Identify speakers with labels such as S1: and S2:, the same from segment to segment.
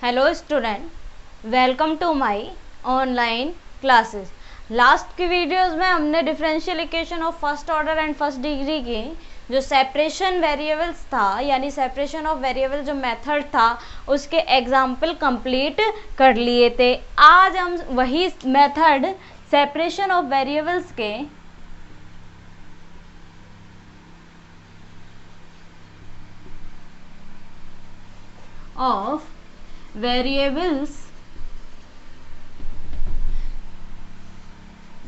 S1: Hello student, welcome to my online classes. Last की videos में हमने differential equation of first order and first degree की जो separation variables था, यानी सेपरेशन ऑफ वेरिएबल जो मेथड था, उसके एग्जाम्पल कंप्लीट कर लिए थे। आज हम वही मेथड सेपरेशन ऑफ वेरिएबल्स के of variables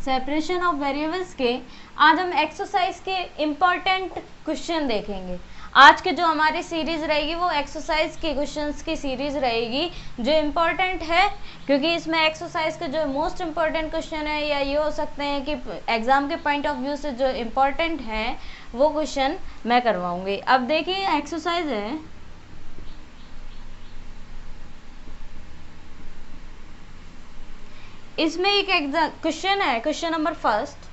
S1: separation of variables के आज हम एक्सरसाइज के इम्पोर्टेंट क्वेश्चन देखेंगे। आज के जो हमारी सीरीज रहेगी वो एक्सरसाइज के क्वेश्चंस की सीरीज रहेगी जो इम्पोर्टेंट है, क्योंकि इसमें एक्सरसाइज के जो मोस्ट इम्पोर्टेंट क्वेश्चन है या ये हो सकते हैं कि एग्जाम के पॉइंट ऑफ व्यू से जो इम्पोर्टेंट है वो क्वेश्चन मैं करवाऊंगी। अब देखिए एक्सरसाइज है, इसमें एक क्वेश्चन है, question number first.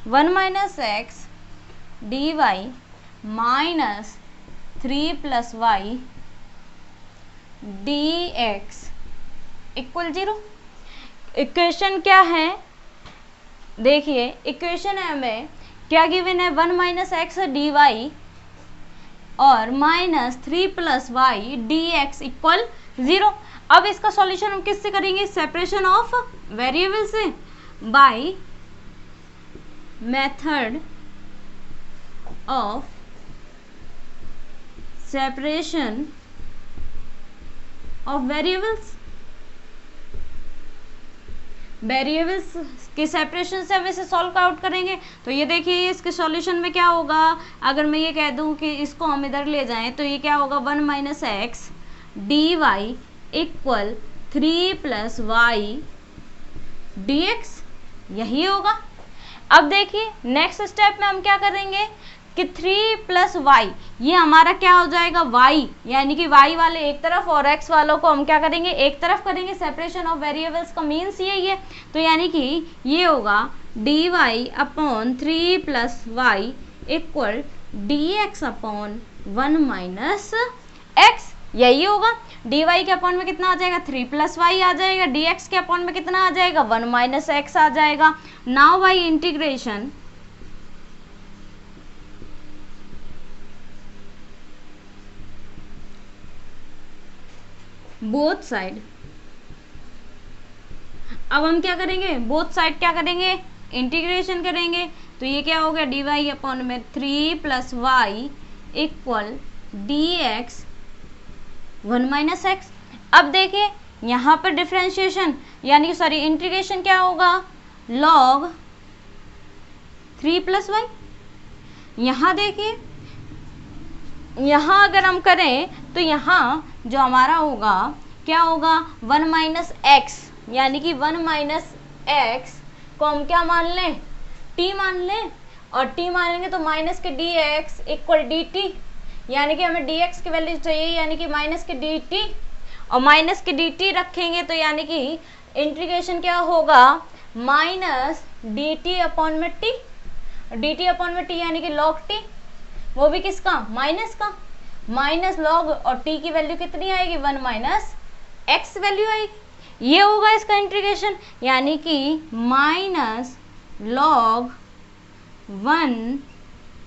S1: One minus x D y minus 3+y d x equal 0। Equation क्या है? देखिए इक्वेशन है हमें क्या गिवन है, 1 माइनस एक्स डी वाई और minus 3+y d x equal 0। अब इसका सॉल्यूशन हम किससे करेंगे? सेपरेशन ऑफ वेरिएबल से, by method of separation of variables के सेपरेशन से हम इसे सॉल्व आउट करेंगे। तो ये देखिए इसके सॉल्यूशन में क्या होगा, अगर मैं ये कह दूं कि इसको हम इधर ले जाएं तो ये क्या होगा, 1 minus x D y equal 3+y d x, यही होगा। अब देखिए नेक्स्ट स्टेप में हम क्या करेंगे कि 3+y ये हमारा क्या हो जाएगा, y, यानी कि y वाले एक तरफ और x वालों को हम क्या करेंगे, एक तरफ करेंगे। सेपरेशन ऑफ वेरिएबल्स का मीन्स यही है। तो यानी कि ये होगा dy upon 3+y equal dx upon 1 minus x, यही होगा। dy के अपॉन में कितना आ जाएगा, 3+y आ जाएगा, dx के अपॉन में कितना आ जाएगा, 1 माइनस एक्स आ जाएगा। Now by integration both side, अब हम क्या करेंगे, बोथ साइड क्या करेंगे, इंटीग्रेशन करेंगे। तो ये क्या हो गया, डी वाई अपॉन में 3+y equal D x 1 minus x. अब देखिए यहाँ पर डिफ्रेंशिएशन यानी सॉरी इंटीग्रेशन क्या होगा, log 3+y। यहाँ देखिए यहाँ अगर हम करें तो यहाँ जो हमारा होगा क्या होगा, 1 माइनस एक्स, यानी कि 1 माइनस एक्स को हम क्या मान लें, t मान लें, और t मानेंगे तो माइनस के D x equal d T, यानी कि हमें डी एक्स की वैल्यू चाहिए, यानी कि माइनस के डी टी, और माइनस के डी टी रखेंगे तो यानी कि इंटीग्रेशन क्या होगा, माइनस डी टी अपॉन में टी, डी टी अपॉन में टी यानी कि लॉग टी, वो भी किसका, माइनस का, माइनस लॉग, और टी की वैल्यू कितनी आएगी, 1 माइनस एक्स वैल्यू आएगी। ये होगा इसका इंटीग्रेशन, यानी कि माइनस लॉग 1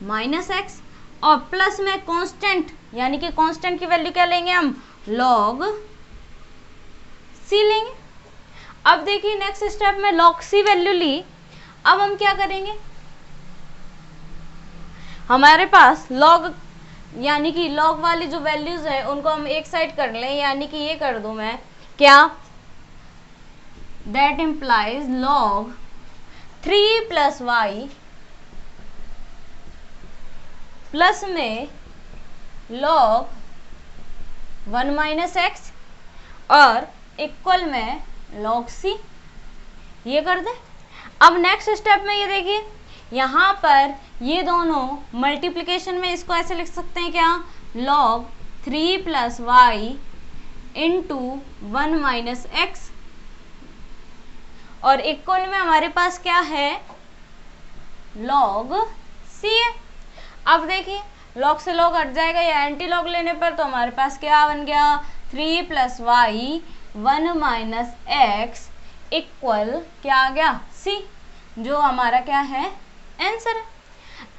S1: माइनस एक्स, और प्लस में कांस्टेंट, यानी कि कांस्टेंट की वैल्यू क्या लेंगे हम, लॉग सी लेंगे। अब देखिए नेक्स्ट स्टेप में लॉग सी वैल्यू ली। अब हम क्या करेंगे, हमारे पास लॉग यानी कि लॉग वाली जो वैल्यूज है उनको हम एक साइड कर लें, यानी कि ये कर दूं मैं क्या, that implies log 3+y plus में log 1 माइनस एक्स और इक्वल में log c, ये कर दे। अब नेक्स्ट स्टेप में ये देखिए यहाँ पर ये दोनों मल्टीप्लिकेशन में इसको ऐसे लिख सकते हैं क्या, log 3+y into 1 minus x, और इक्वल में हमारे पास क्या है, log c है। अब देखिए log से log हट जाएगा या एंटी लॉग लेने पर, तो हमारे पास क्या बन गया, 3 + y 1 - x इक्वल क्या आ गया, c, जो हमारा क्या है, आंसर है।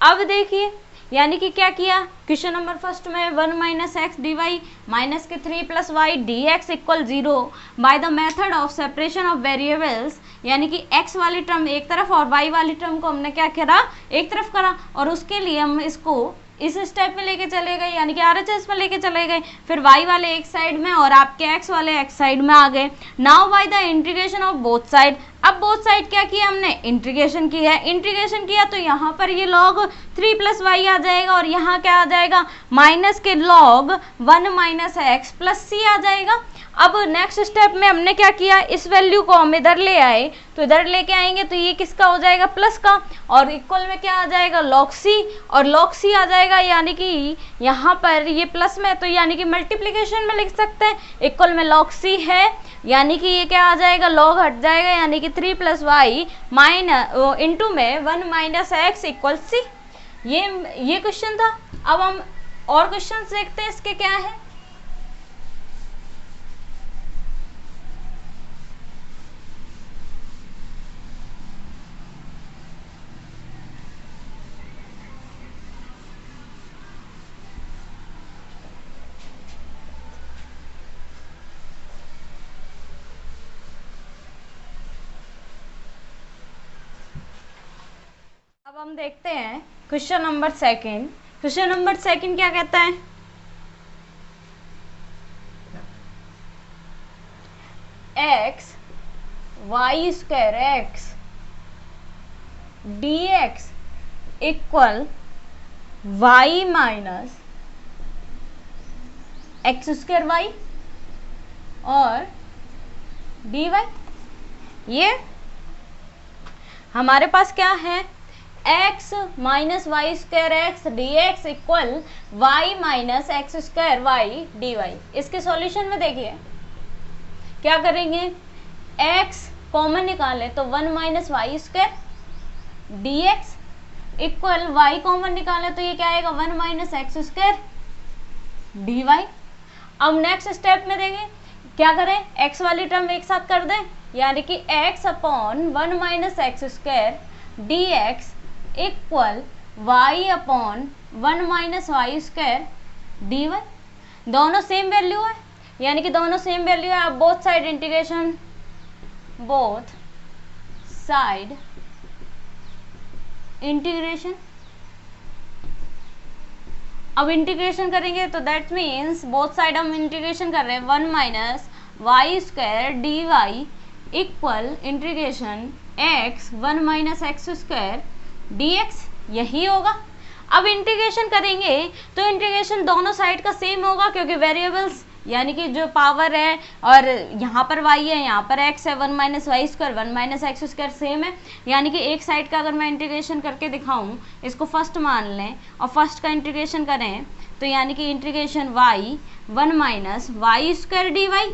S1: अब देखिए यानी कि क्या किया, क्वेश्चन नंबर फर्स्ट में 1 - x dy माइनस के 3 + y dx equal 0 by the method of separation of variables, यानी कि x वाली टर्म एक तरफ और y वाली टर्म को हमने क्या करा, एक तरफ करा, और उसके लिए हम इसको इस स्टेप में लेके चले गए, यानी कि RHS में लेके चले गए, फिर y वाले एक साइड में और आपके x वाले x साइड में आ गए। Now by the integration of both side, अब बोथ साइड क्या किया हमने, इंटीग्रेशन किया है। इंटीग्रेशन किया तो यहाँ पर ये log 3 + y आ जाएगा और यहाँ क्या आ जाएगा, माइनस के log 1 - x + c आ जाएगा। अब नेक्स्ट स्टेप में हमने क्या किया, इस वैल्यू को हम इधर ले आए, तो इधर लेके आएंगे तो ये किसका हो जाएगा, प्लस का, और इक्वल में क्या आ जाएगा, log c, और log c आ जाएगा, यानी कि यहाँ पर ये प्लस में, तो यानी कि मल्टीप्लिकेशन में लिख सकते हैं, इक्वल में log c है, यानी कि ये क्या आ जाएगा, log हट जाएगा, यानी कि 3 + y माइनस इंटू में 1 - x इक्वल c। ये क्वेश्चन था। अब हम और क्वेश्चन देखते हैं, इसके क्या है। अब हम देखते हैं question number second. Question number second क्या कहता है, x y² x dx equal y minus x² y और dy। ये हमारे पास क्या है, x - y² x dx equal y minus x² y dy। इसके सॉल्यूशन में देखिए क्या करेंगे, x कॉमन निकाले तो 1 - y² dx equal y common निकाले तो ये क्या आएगा, 1 - x² dy। अब नेक्स्ट स्टेप में देंगे, क्या करें, x वाली टर्म एक साथ कर दें, यानी कि x/1 - x² dx equal y/1 - y² dy। दोनों सेम वैल्यू है, यानी कि दोनों सेम वैल्यू है। अब both side integration, both side integration, अब इंटीग्रेशन करेंगे तो दैट मीन्स बोथ साइड हम इंटीग्रेशन कर रहे हैं, 1 - y² dy equal integration x 1 - x² dx, यही होगा। अब इंटीग्रेशन करेंगे तो इंटीग्रेशन दोनों साइड का सेम होगा, क्योंकि वेरिएबल्स यानी कि जो पावर है, और यहाँ पर y है, यहाँ पर x है, 1 - y² 1 - x² सेम है, यानी कि एक साइड का अगर मैं इंटीग्रेशन करके दिखाऊं, इसको फर्स्ट मान लें और फर्स्ट का इंटीग्रेशन करें, तो यानी कि इंटीग्रेशन y 1 - y² dy,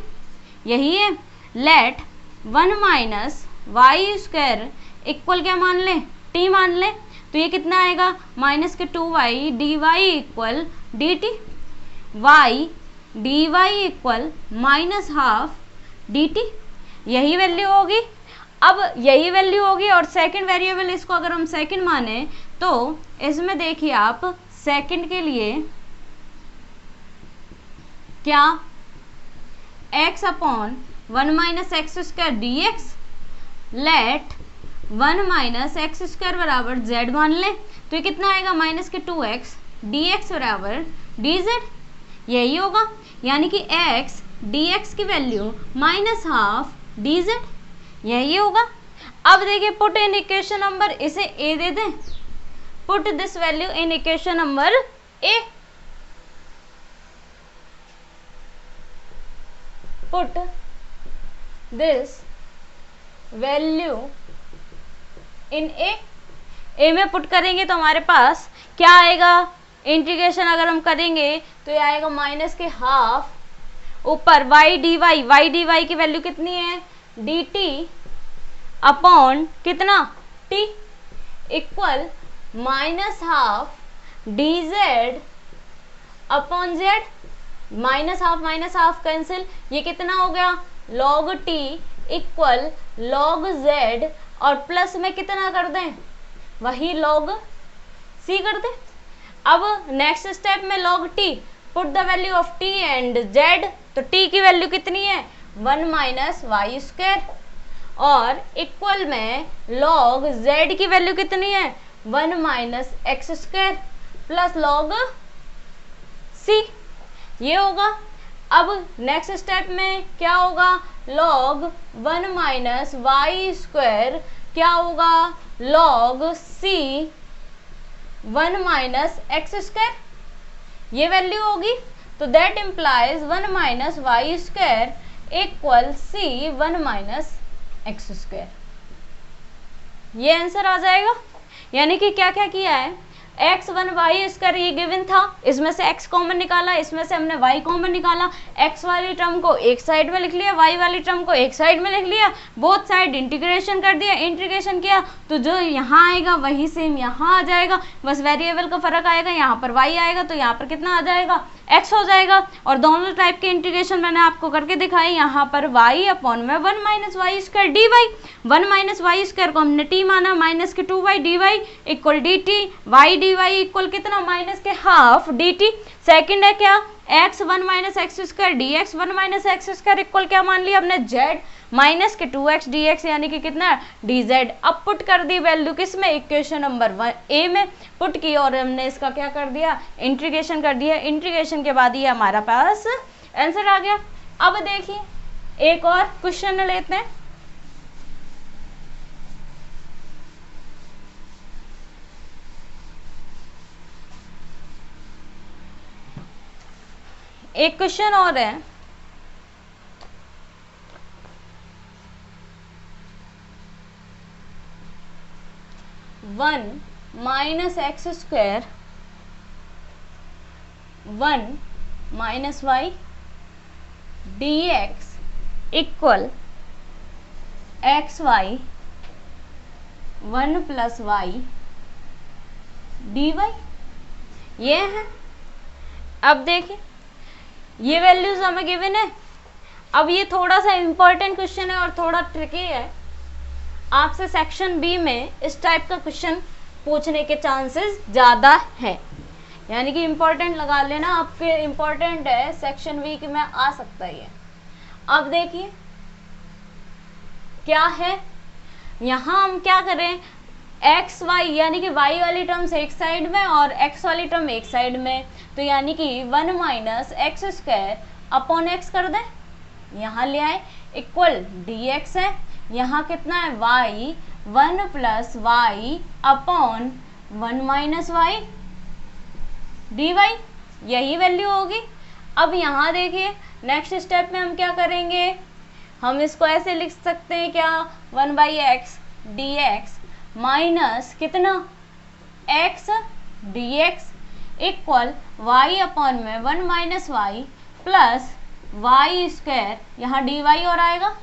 S1: यही है। लेट 1 - y² इक्वल क्या मान लें, t मान लें, तो ये कितना आएगा, माइनस के 2y dy equal dt, y dy equal -½ dt, यही वैल्यू होगी। अब यही वैल्यू होगी, और सेकंड वेरिएबल इसको अगर हम सेकंड माने तो इसमें देखिए आप सेकंड के लिए क्या, x/1 - x² dx late 1 - x² बराबर z मान लें, तो ये कितना आएगा, माइनस के 2x dx बराबर dz, यही होगा, यानी कि x dx की वैल्यू -½ dz, यही होगा। अब देखिए पुट इन इक्वेशन नंबर, इसे a दे दें, put this value in equation number a, put this value in a में पुट करेंगे तो हमारे पास क्या आएगा, इंटीग्रेशन अगर हम करेंगे तो ये आएगा माइनस के हाफ, ऊपर y dy की वैल्यू कितनी है, dt अपॉन कितना t equal -12 dz upon z, -12 cancel, ये कितना हो गया log t equal log z और प्लस में कितना कर दें वही log c कर दें। अब नेक्स्ट स्टेप में log t, put the value of t and z, तो t की वैल्यू कितनी है 1 माइनस वाई स्क्वायर और इक्वल में log z की वैल्यू कितनी है 1 minus x square plus log c, ये होगा। अब नेक्स्ट स्टेप में क्या होगा log 1 माइनस वाई स्क्वायर क्या होगा log c 1 minus x square, ये वैल्यू होगी। तो that implies 1 minus y square equal c 1 minus x square, ये आंसर आ जाएगा। यानी कि क्या क्या किया है x1 वाई स्क्वायर ये गिवन था, इसमें से x कॉमन निकाला, इसमें से हमने y कॉमन निकाला, x वाली टर्म को एक साइड में लिख लिया, y वाली टर्म को एक साइड में लिख लिया, बोथ साइड इंटीग्रेशन कर दिया, इंटीग्रेशन किया तो जो यहाँ आएगा वही सेम यहाँ आ जाएगा, बस वेरिएबल का फर्क आएगा, यहाँ पर y आएगा तो यहाँ पर कितना आ जाएगा x हो जाएगा। और दोनों टाइप के इंटीग्रेशन मैंने आपको करके दिखाई, यहाँ पर y अपॉन में 1 minus y square d y, 1 minus y square को हमने t माना, माइनस के 2y d y equal d t, y D y equal कितना माइनस के हाफ डी टी। सेकेंड है क्या x 1 minus x square d x 1 minus x square equal क्या मान लिया हमने z माइनस के 2x dx यानी कि कितना dz। अब पुट कर दी वैल्यू किस में इक्वेशन नंबर 1a में पुट की और हमने इसका क्या कर दिया इंटीग्रेशन कर दिया, इंटीग्रेशन के बाद ये हमारा पास आंसर आ गया। अब देखिए एक और क्वेश्चन लेते हैं। एक क्वेश्चन और है, one minus x square 1 minus Y d x equal x y 1 plus y D y, ये है। अब देखिए ये वैल्यूज हमें गिवन है। अब ये थोड़ा सा इंपॉर्टेंट क्वेश्चन है और थोड़ा ट्रिकी है, आपसे सेक्शन बी में इस टाइप का क्वेश्चन पूछने के चांसेस ज़्यादा है, यानी कि इम्पोर्टेंट लगा लेना, आपके इम्पोर्टेंट है सेक्शन बी की में आ सकता है। अब देखिए क्या है, यहाँ हम क्या करें एक्स वाई यानी कि वाई वाली टर्म्स एक साइड में और एक्स वाली टर्म एक साइड में, तो यानी कि 1 minus x square upon x कर दें, यहाँ ले आए इक्वल डी एक्स है, यहाँ कितना है y 1 plus y upon 1 minus Y D y, यही वैल्यू होगी। अब यहाँ देखिए नेक्स्ट स्टेप में हम क्या करेंगे, हम इसको ऐसे लिख सकते हैं क्या 1 by x d x minus कितना x d x equal y upon में 1 minus y plus y square, यहाँ डी वाई और आएगा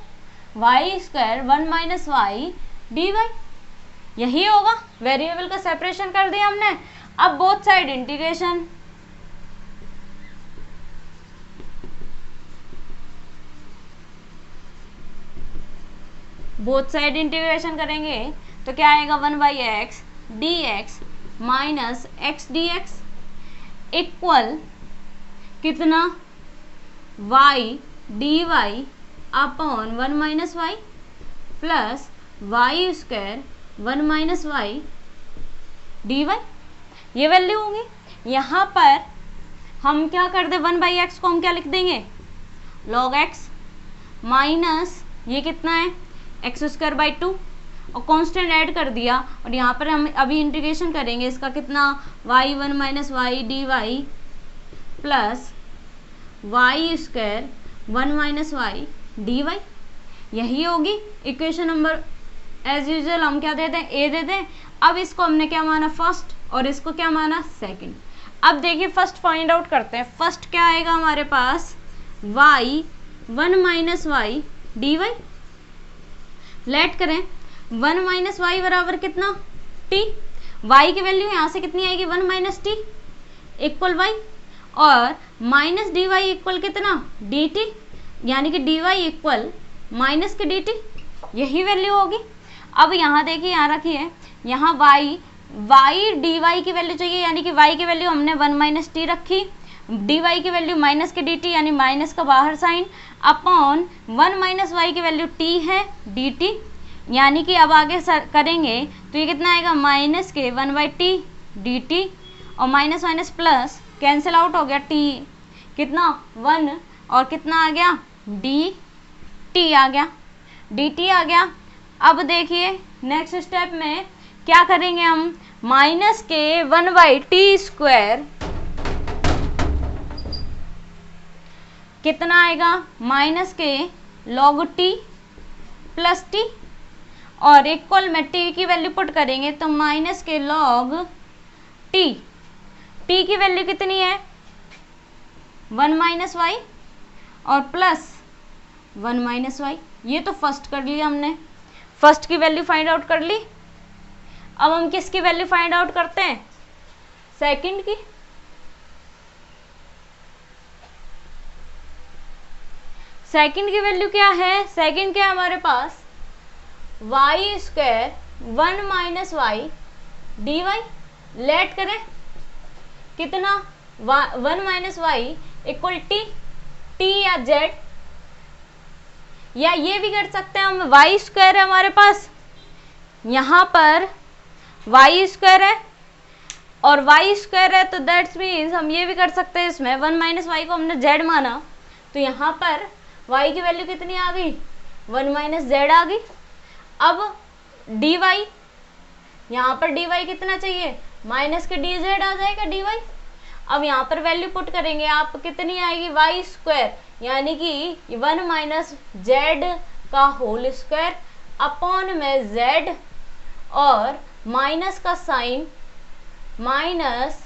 S1: y square 1 minus Y D y, यही होगा। वेरिएबल का सेपरेशन कर दिया हमने। अब both side integration, both side integration करेंगे तो क्या आएगा 1 by x d x minus x d x equal कितना y D Y upon 1 minus y plus y square 1 minus Y D y, ये वैल्यू होगी। यहाँ पर हम क्या कर दे 1 बाई एक्स को हम क्या लिख देंगे लॉग एक्स माइनस ये कितना है एक्स स्क्वायर बाई 2 और कांस्टेंट ऐड कर दिया, और यहाँ पर हम अभी इंटीग्रेशन करेंगे इसका कितना y 1 minus Y D y plus y square 1 minus Y D y, यही होगी इक्वेशन नंबर। एज यूजुअल हम क्या दे दें ए दे दें। अब इसको हमने क्या माना फर्स्ट और इसको क्या माना सेकंड। अब देखिए फर्स्ट फाइंड आउट करते हैं। फर्स्ट क्या आएगा हमारे पास Y 1 minus Y D Y, let करें 1 माइनस वाई बराबर कितना, टी। वाई की वैल्यू यहाँ से कितनी आएगी, 1 माइनस टी इक्वल वाई, और माइनस डी वाई इक्वल कितना, डी टी, यानी कि डी वाई इक्वल माइनस के डी टी, यही वैल्यू होगी। अब यहाँ देखिए, यहाँ रखिए, यहाँ वाई डी वाई की वैल्यू चाहिए, यानी कि वाई की वैल्यू हमने 1 माइनस टी रखी, डी वाई की वैल्यू माइनस के डी टी, यानी माइनस का बाहर साइन, अपॉन 1 माइनस वाई की वैल्यू टी है, डी टी, यानी कि अब आगे करेंगे तो ये कितना आएगा, माइनस के 1 बाई टी डी टी, और minus minus plus cancel out हो गया, टी कितना 1, और कितना आ गया, डी टी आ गया, डी टी आ गया। अब देखिए नेक्स्ट स्टेप में क्या करेंगे हम, माइनस के 1 बाई टी स्क्वायर कितना आएगा, माइनस के लॉग टी प्लस टी, और इक्वल में टी की वैल्यू पुट करेंगे तो माइनस के लॉग टी, टी की वैल्यू कितनी है 1 माइनस वाई, और प्लस 1 माइनस वाई। ये तो फर्स्ट कर लिया हमने, फर्स्ट की वैल्यू फाइंड आउट कर ली। अब हम किसकी वैल्यू फाइंड आउट करते हैं, सेकंड की। सेकंड की वैल्यू क्या है, सेकंड क्या है हमारे पास, Y square 1 minus Y D Y, let करें कितना 1 minus Y equal T, T या जेड, या ये भी कर सकते हैं हम, वाई स्क्वायर है हमारे पास, यहाँ पर वाई स्क्वायर है और वाई स्क्वायर है, तो दैट्स मीन्स हम ये भी कर सकते हैं, इसमें 1 माइनस वाई को हमने जेड माना, तो यहाँ पर वाई की वैल्यू कितनी आ गई, 1 माइनस जेड आ गई। अब डी वाई, यहाँ पर डी वाई कितना चाहिए, माइनस के डी जेड आ जाएगा डी वाई। अब यहाँ पर वैल्यू पुट करेंगे आप, कितनी आएगी, वाई स्क्वायर, यानी कि 1 माइनस जेड का होल स्क्वायर अपॉन में जेड, और माइनस का साइन माइनस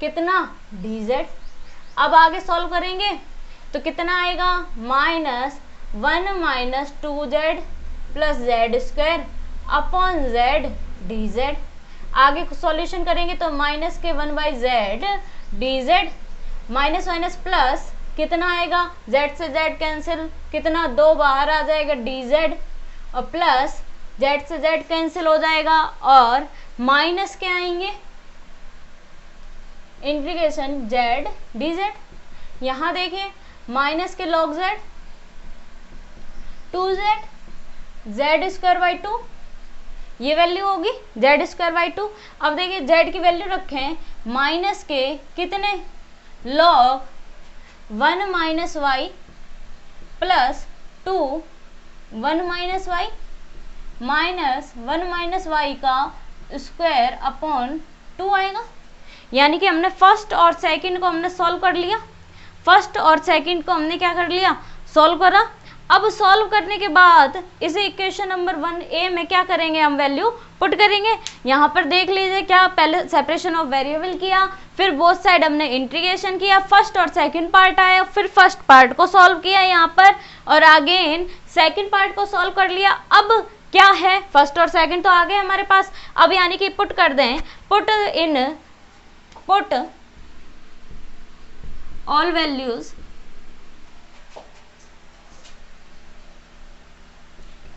S1: कितना डी जेड। अब आगे सॉल्व करेंगे तो कितना आएगा, minus 1 minus 2 Z plus Z square upon Z D Z. आगे सॉल्यूशन करेंगे तो माइनस के 1 by Z D Z, minus minus plus कितना आएगा, जेड से जेड कैंसिल, कितना 2 बाहर आ जाएगा डी जेड, और प्लस जेड से जेड कैंसिल हो जाएगा, और माइनस के आएंगे इंटीग्रेशन जेड डी जेड। यहाँ देखिए माइनस के log Z 2 Z, Z square by 2, ये वैल्यू होगी जेड स्क्वायर बाई 2। अब देखिए जेड की वैल्यू रखें माइनस के कितने, log 1 minus y plus 2 1 minus y, minus 1 minus y का स्क्वायर अपॉन 2 आएगा। यानी कि हमने फर्स्ट और सेकंड को हमने सॉल्व कर लिया, फर्स्ट और सेकंड को हमने क्या कर लिया, सॉल्व करा। अब सॉल्व करने के बाद इसे इक्वेशन नंबर 1a में क्या करेंगे, हम वैल्यू पुट करेंगे। यहाँ पर देख लीजिए, क्या पहले सेपरेशन ऑफ वेरिएबल किया, फिर बोथ साइड हमने इंटीग्रेशन किया, फर्स्ट और सेकंड पार्ट आया, फिर फर्स्ट पार्ट को सॉल्व किया यहाँ पर, और अगेन सेकंड पार्ट को सॉल्व कर लिया। अब क्या है, फर्स्ट और सेकंड तो आ गए हमारे पास, अब यानी कि पुट कर दें, put all values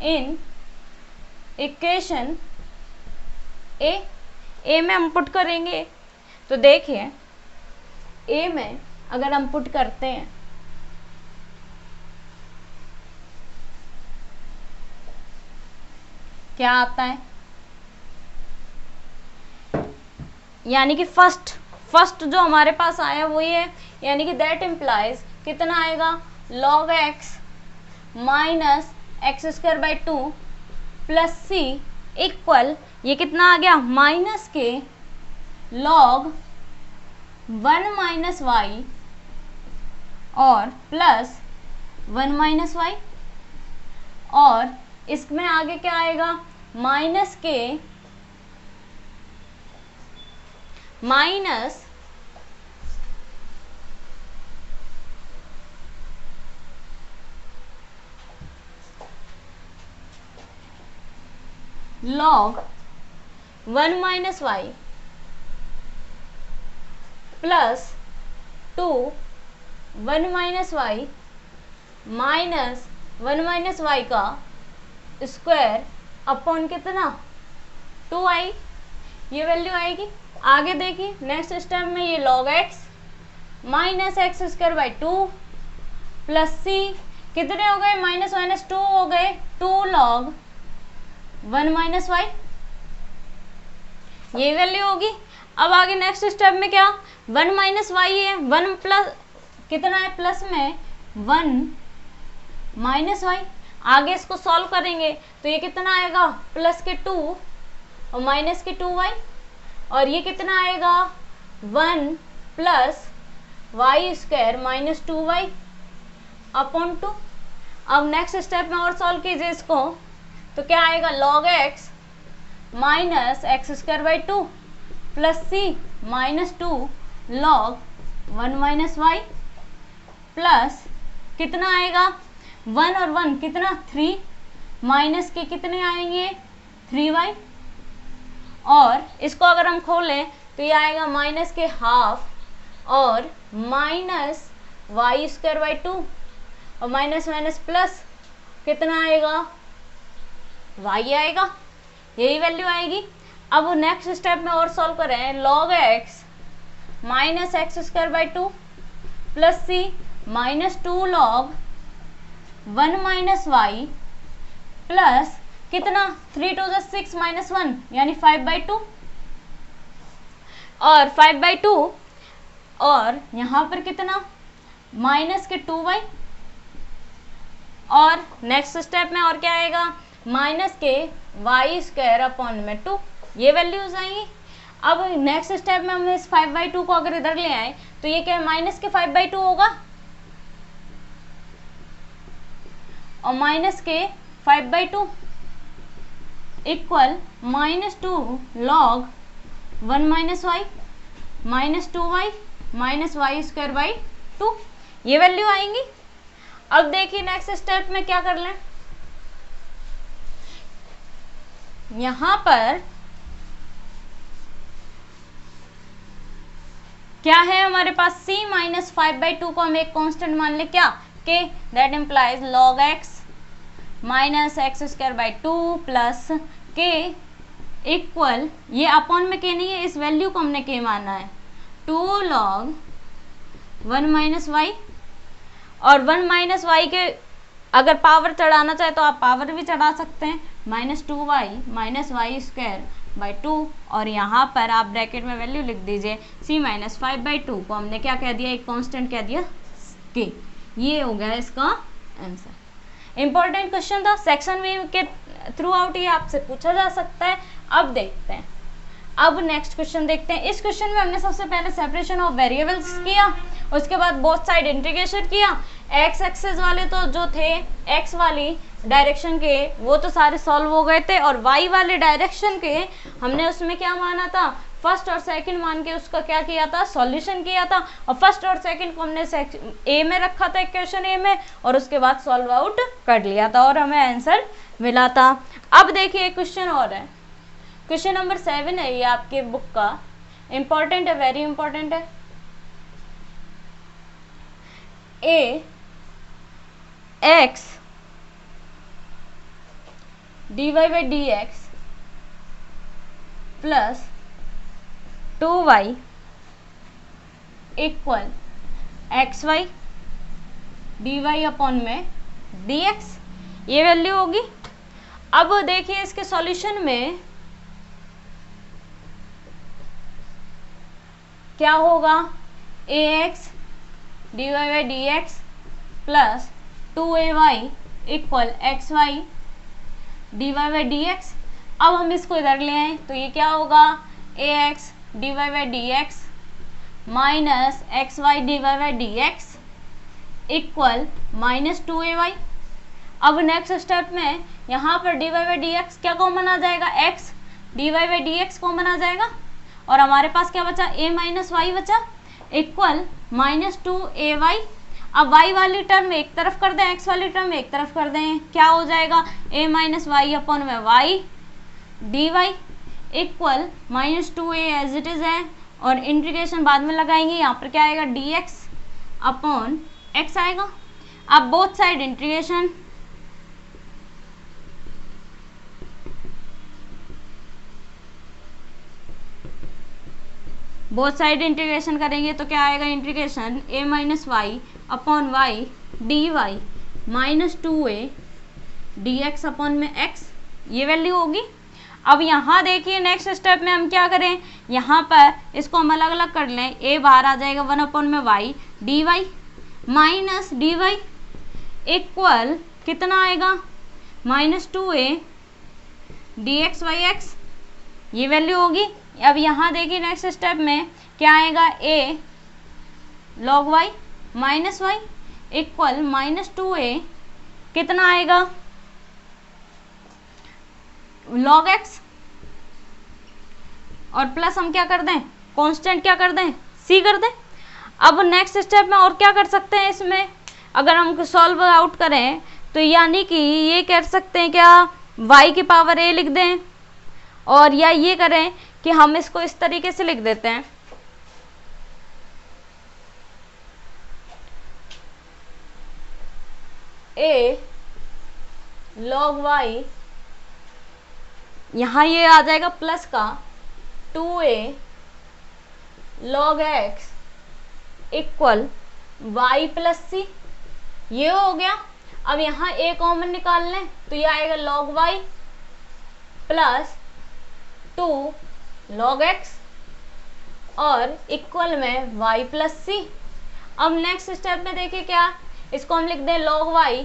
S1: in equation A में हम पुट करेंगे। तो देखिए ए में अगर हम पुट करते हैं क्या आता है, यानी कि फर्स्ट जो हमारे पास आया वो ये, यानी कि दैट इम्प्लाइज कितना आएगा, log x minus x square by 2 plus c equal, ये कितना आ गया, माइनस के log 1 माइनस वाई और प्लस 1 माइनस वाई, और इसमें आगे क्या आएगा, माइनस के minus log 1 minus y plus 2 1 minus y minus 1 minus y का स्क्वायर अपॉन कितना 2i, ये वैल्यू आएगी। आगे देखिए नेक्स्ट स्टेप में ये log x minus x square by 2 plus C कितने हो गए, माइनस माइनस 2 हो गए, 2 log 1 माइनस वाई, ये वैल्यू होगी। अब आगे नेक्स्ट स्टेप में क्या, 1 माइनस वाई है, 1 प्लस कितना है, प्लस में 1 माइनस वाई। आगे इसको सॉल्व करेंगे तो ये कितना आएगा, प्लस के 2 और माइनस के 2y, और ये कितना आएगा 1 plus y square minus 2y upon 2। अब नेक्स्ट स्टेप में और सॉल्व कीजिए इसको, तो क्या आएगा log x minus x square by 2 plus c minus 2 log 1 minus y plus कितना आएगा 1 और 1 कितना 3 माइनस के कितने आएंगे 3y, और इसको अगर हम खोलें तो ये आएगा माइनस के हाफ और माइनस वाई स्क्वायर बाई 2 और माइनस माइनस प्लस कितना आएगा y आएगा, यही वैल्यू आएगी। अब नेक्स्ट स्टेप में और सॉल्व करें, log x minus x square by 2 plus c minus 2 log 1 minus y plus कितना 3 2 6 माइनस 1 यानी 5 बाई 2 और 5 बाई 2 और यहाँ पर कितना माइनस के 2y, और नेक्स्ट स्टेप में और क्या आएगा माइनस के वाई स्क्वायर अपॉन में 2, ये वैल्यूज आएंगी। अब नेक्स्ट स्टेप में हम इस 5 बाई 2 को अगर इधर ले आए तो ये क्या है माइनस के 5 बाई 2 होगा और माइनस के 5 by 2 equal minus 2 log 1 minus y minus 2y minus y square by 2, ये वैल्यू आएंगी। अब देखिए नेक्स्ट स्टेप में क्या कर लें, यहां पर क्या है हमारे पास c माइनस 5 बाई 2 को हम एक कांस्टेंट मान लें, क्या के that implies log x minus x square by 2 plus के इक्वल, ये अपॉन में के नहीं है, इस वैल्यू को हमने के माना है 2 log 1 माइनस वाई, और 1 माइनस वाई के अगर पावर चढ़ाना चाहे तो आप पावर भी चढ़ा सकते हैं, minus 2y minus y square by 2, और यहाँ पर आप ब्रैकेट में वैल्यू लिख दीजिए c माइनस 5 बाई 2 को हमने क्या कह दिया, एक कांस्टेंट कह दिया k, ये हो गया इसका आंसर। इंपॉर्टेंट क्वेश्चन था, सेक्शन में के थ्रू आउट ये आपसे पूछा जा सकता है। अब देखते हैं, अब नेक्स्ट क्वेश्चन देखते हैं। इस क्वेश्चन में हमने सबसे पहले सेपरेशन ऑफ वेरिएबल्स किया, उसके बाद बोथ साइड इंटीग्रेशन किया। एक्स एक्सेस वाले तो जो थे एक्स वाली डायरेक्शन के वो तो सारे सॉल्व हो गए थे, और वाई वाले डायरेक्शन के हमने उसमें क्या माना था, फर्स्ट और सेकंड मान के उसका क्या किया था, सॉल्यूशन किया था, और फर्स्ट और सेकंड को हमने ए में रखा था इक्वेशन ए में, और उसके बाद सॉल्व आउट कर लिया था और हमें आंसर मिला था। अब देखिए क्वेश्चन और है, क्वेश्चन नंबर 7 है, ये आपके बुक का इंपॉर्टेंट है, वेरी इंपॉर्टेंट है। A x D Y by D X plus 2y equal x Y D Y upon में डी एक्स, ये वैल्यू होगी। अब देखिए इसके सॉल्यूशन में क्या होगा, ए x D Y by D X plus 2ay equal x Y D Y by D X. अब हम इसको इधर ले आए तो ये क्या होगा, ए x D Y by D x minus x Y D Y by D x equal minus 2ay। अब नेक्स्ट स्टेप में यहाँ पर d Y by D x क्या कॉमन आ जाएगा, x D Y by D x common आ जाएगा, और हमारे पास क्या बचा, a माइनस वाई बचा इक्वल माइनस 2ay। अब y वाली टर्म एक तरफ कर दें, x वाली टर्म एक तरफ कर दें, क्या हो जाएगा, a माइनस वाई अपॉन में y d y equal -2a as it is है, और इंटीग्रेशन बाद में लगाएंगे, यहाँ पर क्या आएगा dx अपॉन x आएगा। अब both side integration, both side integration करेंगे तो क्या आएगा, integration a minus y upon y D y -2a dx upon में x, ये वैल्यू होगी। अब यहाँ देखिए नेक्स्ट स्टेप में हम क्या करें, यहाँ पर इसको हम अलग अलग कर लें, a बाहर आ जाएगा 1 अपॉन में y d y minus d y equal कितना आएगा -2a dx बाई x, ये वैल्यू होगी। अब यहाँ देखिए नेक्स्ट स्टेप में क्या आएगा, a log y minus Y equal -2a कितना आएगा log x, और प्लस हम क्या कर दें, कांस्टेंट क्या कर दें, c कर दें। अब नेक्स्ट स्टेप में और क्या कर सकते हैं, इसमें अगर हम सॉल्व आउट करें तो यानी कि ये कर सकते हैं क्या, y की पावर a लिख दें, और या ये करें कि हम इसको इस तरीके से लिख देते हैं, a log y, यहाँ ये आ जाएगा प्लस का 2a log x equal y plus c, ये हो गया। अब यहाँ a कॉमन निकाल लें तो ये आएगा log y plus 2 log x और इक्वल में y प्लस सी। अब नेक्स्ट स्टेप में देखिए क्या, इसको हम लिख दें log y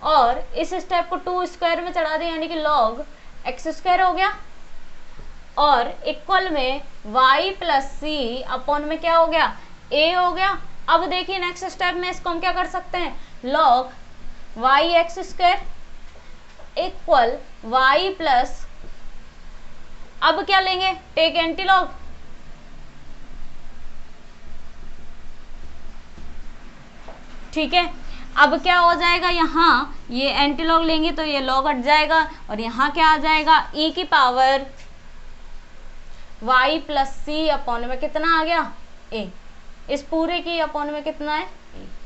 S1: और इस स्टेप को 2 स्क्वायर में चढ़ा दें, यानी कि log x स्क्वायर हो गया, और इक्वल में y प्लस सी अपॉन में क्या हो गया, a हो गया। अब देखिए नेक्स्ट स्टेप में इसको हम क्या कर सकते हैं, log y x square equal y plus, अब क्या लेंगे, टेक एंटीलॉग, ठीक है। अब क्या हो जाएगा, यहाँ ये एंटीलॉग लेंगे तो ये लॉग हट जाएगा, और यहाँ क्या आ जाएगा, e की पावर y प्लस सी अपॉन में कितना आ गया, a, इस पूरे की अपॉन में कितना है,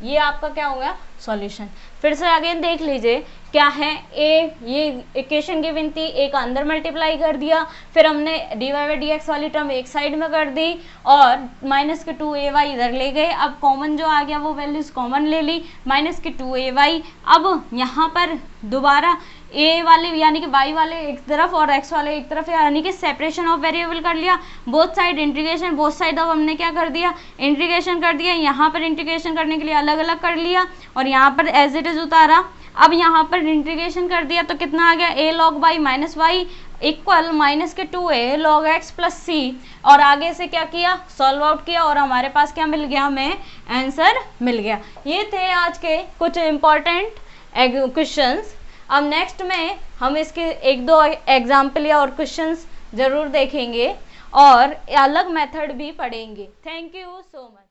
S1: ये आपका क्या हो गया सॉल्यूशन। फिर से अगेन देख लीजिए क्या है, a ये इक्वेशन गिवन थी, a का अंदर मल्टीप्लाई कर दिया, फिर हमने dy बाई dx वाली टर्म एक साइड में कर दी और माइनस के 2ay इधर ले गए। अब कॉमन जो आ गया वो वैल्यूज कॉमन ले ली, माइनस के 2ay। अब यहाँ पर दोबारा a वाले यानी कि y वाले एक तरफ और x वाले एक तरफ, यानी कि सेपरेशन ऑफ वेरिएबल कर लिया, both side integration, both side अब हमने क्या कर दिया, इंटीग्रेशन कर दिया। यहाँ पर इंटीग्रेशन करने के लिए अलग अलग कर लिया और यहाँ पर एज इट इज उतारा। अब यहाँ पर इंटीग्रेशन कर दिया तो कितना आ गया, a log y minus Y equal minus के 2a log x प्लस सी, और आगे से क्या किया, सॉल्व आउट किया और हमारे पास क्या मिल गया, हमें आंसर मिल गया। ये थे आज के कुछ इम्पॉर्टेंट क्वेश्चंस। अब नेक्स्ट में हम इसके एक दो एग्जाम्पल या और क्वेश्चंस जरूर देखेंगे और अलग मेथड भी पढ़ेंगे। Thank you so much.